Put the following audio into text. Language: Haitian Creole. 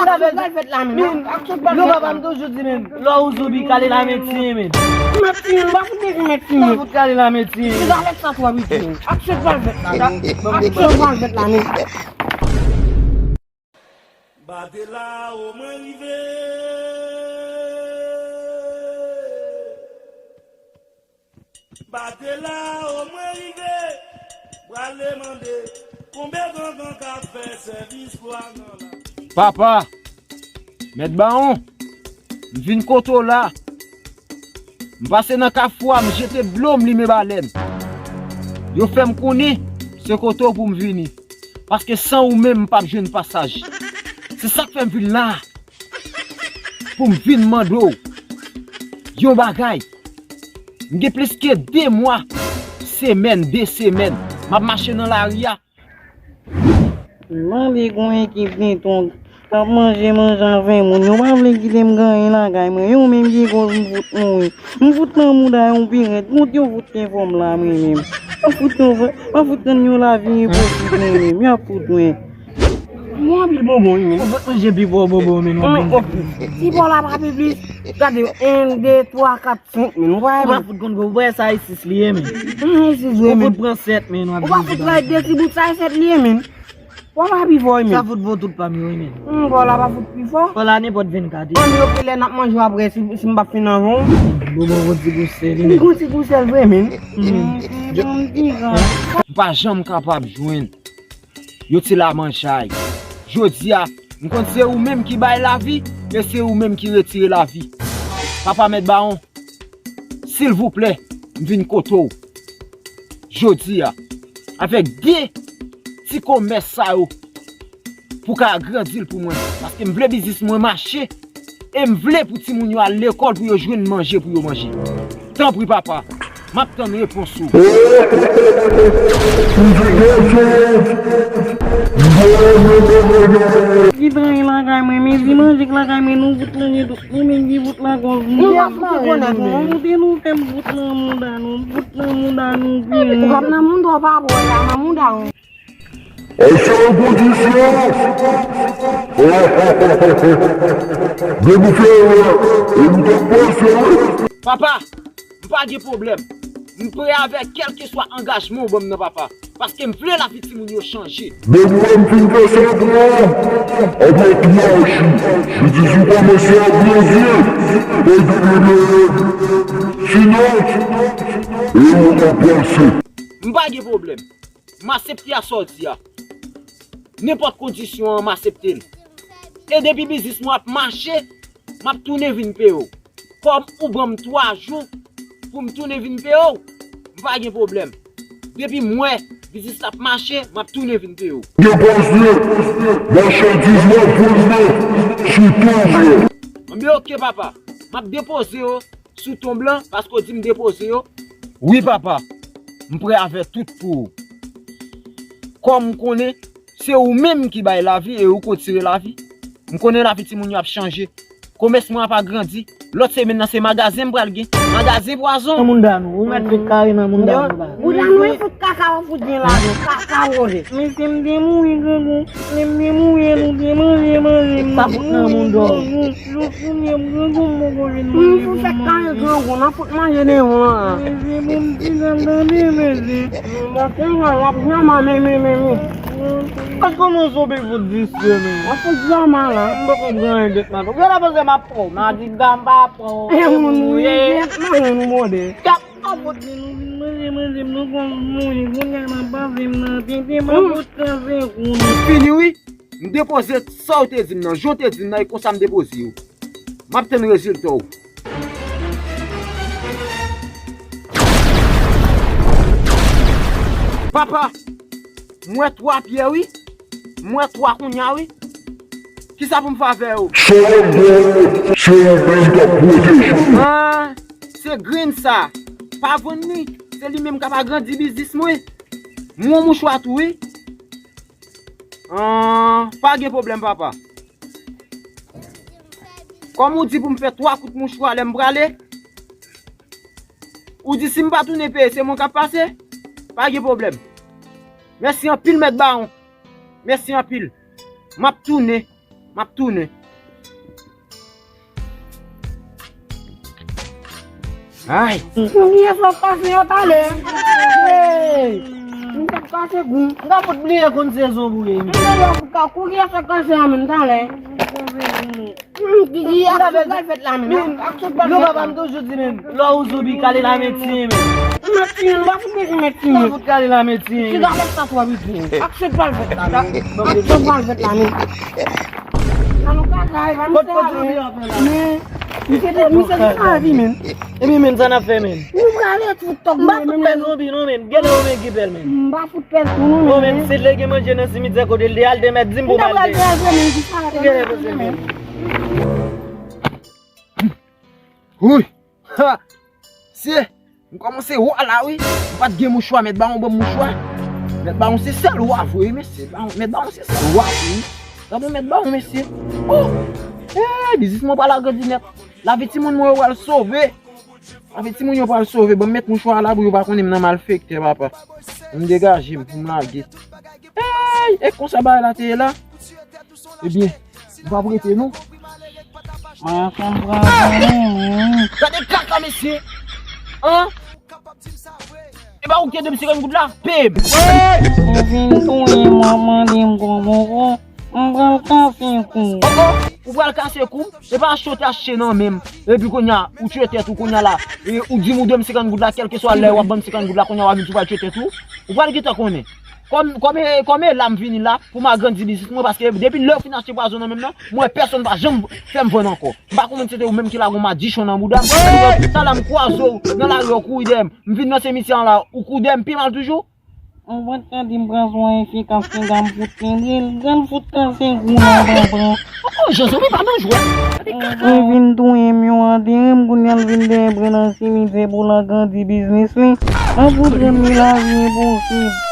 la fête là, men. Lo papa me toujours dit, men. Lo ouzubi kale la médecine, men. Médecine, va foutre médecine. Va foutre kale la médecine. Tu dois laisser ça, toi, médecine. Accepte pas le fête là. Accepte pas le fête là, men. Badela au moins rivé. Badela au moins rivé. Brale mandé. Combien de temps qu'a fait service pour un Papa, Maître Baron, m'vin koto là. M'passe dans kafwa, m'jete blom li me baleine. Yo fait m'konni, ce koto pour m'vini. Parce que sans ou même m'pa jeune passage. C'est ça que fait m'vin là. Pour m'vin mando. Yo bagay. M'ge plus que 2 mois, semaine, 2 semaines. M'a marché dans la ria. Mwen li kon ekip ni ton tap manje en 20 moun. Yo pa vle ki dem ganye la gay mwen. Yo menm ki kon mvout moun. Mvout nan mou da yon piret. Mout yo vout ke fom la mwen menm. Pa fout nan yo la vi yon posit mwen menm. Ya fout mwen. Mwen bil bobo yon menm. Mwen j'ai pi pour bobo, men. Si pou la pa pi plus. Gade 1, 2, 3, 4, 5 men. On va foutre kon go, ça ici lié, men. On va prendre 7, men. On va fout la 2 si bout sa 7 liye men. Wala pi fort men. Ça fout tout pas mieux, men. Wala pa fout pi fort. Voilà n'importe 24. On yo ke le nak manjou apre si m'pa fin nan ron. Bobo roti goussel. Ni gousi gousel vre men. M'pa jamais capable joindre. Yo ti la manchay. Jodi a, m'kon c'est ou même qui baille la vie, mais c'est ou même qui retire la vie. Papa Maître Baron, s'il vous plaît, m'vin koto. Jodi a, avec 2 si commerce ça yo pour ka grandir pour moi parce que m'vle business moi marcher et m'vle pour ti moun yo à l'école pour yo joindre manger pour yo manger. Tant pis papa, m'attend réponse ou. Ki tran la kay mwen, men si manjik la kay men nou vout lan yon dok, men di vout la kon. Nou te nou tem vout lan moun da nou, vout lan moun da nou. Kap nan moun do pa boy la, nan moun da nou. Action en position. De vous faire une position. Papa, pas de problème. Je prêt avec quel que soit engagement bon non papa parce que je veux la vie de mon yo changer. Mais moi je suis pas simplement avec moi je dis souvent monsieur à plaisir. Sinon et on va penser. Pas de problème. M'accepter à sortir. N'importe condition m'accepter. Et depuis business moi marcher, m'a tourner vinn péo. Comme ou bram 3 jours pour me tourner vinn péo. Pas de problème. Depuis moi business a marché, m'a tourner vinn péo. Je pense marchandise moi posé sur ton Mais OK papa, m'a déposé sous ton blanc parce qu'on dit me déposer. Oui papa. Je prêt à faire tout pour. Comme je connais, c'est ou même qui baille la vie et ou qui tire la vie. Je connais la vie de mon a changé. Commerce moi pas grandi. L'autre semaine c'est magasin pour aller. Magasin poison. Moun da nou, ou mettre carré dans moun da nou. Ou da nou fout kaka ou fout gen la nou, kaka ou de. Men se mde mou yon grego, mde mou yon nou de manje. Ça fout dans moun do. Yo fout yon grego mou gojen. Mwen fout fek kan yon grego, nan fout manje de yon la. Mwen mwen ti dan de meze. Mwen ten yon wap yaman me. Parce qu'on s'en fait pour 10 semaines. Wap fout yaman la. Je ne comprends pas de ça. Je ne sais pas pour ma dit gamba pour. Moun nou yon nan yon mode. Cap on fout Manje nou kon moun yon konnen nan bavim nan. Tente mwen fout kaze koun. Fini oui. Me déposer ça ou te dit non, je te dit non et comme ça me déposer. M'a obtenu résultat. Papa, moi 3 pierre oui. Moi 3 kounya oui. Qui ça pour me faire faire? Ah, c'est green ça. Pas venu. C'est lui-même qui a grandi business moi. Moi mouchoir tout oui. Pas de problème papa. Comme on dit pour me faire 3 coups de mouchoir, l'aime braler. Ou dit si me pas tourner payer, c'est mon qui passer. Pas de problème. Merci en pile Maître Baron. Merci en pile. M'a tourner Map tourne. Ay, Mwen sa kase yo tale. Hey! Mwen sa kase goun. Nga pot bliye kon sezon bouye. Mwen yo ka kouye sa kase amen tale. Kiki a bel fet la men. Lo babam toujou di men, lo ou zubi kale la metye men. Metin, ba foute si metin. Lo fout kale la metye. Si da met sa fwa bitin. Akse pal fet la men. Akse pal fet la men. Ano ka kay, va Pot mse pot a zubi men. apre la. Mi se di sa di men. E mi men san a fe men. Mwen gale foute tok Mba men. fout pe zubi nou men, gele ou men kipel men. Mba foute pel kou Nou men, sit le ge manje nan simitè kote li al de met zimbo Mwen balde. Gele pou se men. Ouy. Ha. Se, m komanse wala oui. M pat gen mouchwa, met ba on bon mouchwa. Met ba on se sel waf oui, mesi. Met ba on se sel waf oui. Sa bon met ba on mesi. Oh. Bizis moun pala gadi net. La viti moun mwen wal sauve. La viti moun yo pal sauve. Bon met mouchwa la bou yo pa konen nan mal fekte papa. M degaje m pou m lage. E kon sa bay la te la. E bien, m pa prete nou. Mwen kompran. Gade kaka mesi. Hein? E ba ou ke de msi kan gout la? Peb. Mwen fin touye mwaman di mkomo. Mwen pral kafe kou. Ou pral kase kou, e pa chote a chenan menm. E pi konya, ou tue tet ou konya la. E ou di mou de msi kan gout la, kelke so le wap ban msi kan gout la, konya wap mi tou pral tue tet ou. Ou pral gita konen. Kome lam vini la pou ma grandi bizis mwen paske depi lè fin achete poison nan menm nan, mwen person pa jam fèm ven anko. Ba konen c'était ou même ki la gon ma dichon nan boudam. Ça la m kwazo nan la yo kou idem. M vin nan se mission la ou kou dem pi mal toujours. Mwen ka di mbrazwan e fi kafe gam foute. Gan foute kafe kou nan babran. Oh, Josué pas nan jouer. Mwen vin touye myo ade. Mwen koun vin de bre nan simite pou la grandi biznis li. Mwen foute mi la vi pou si.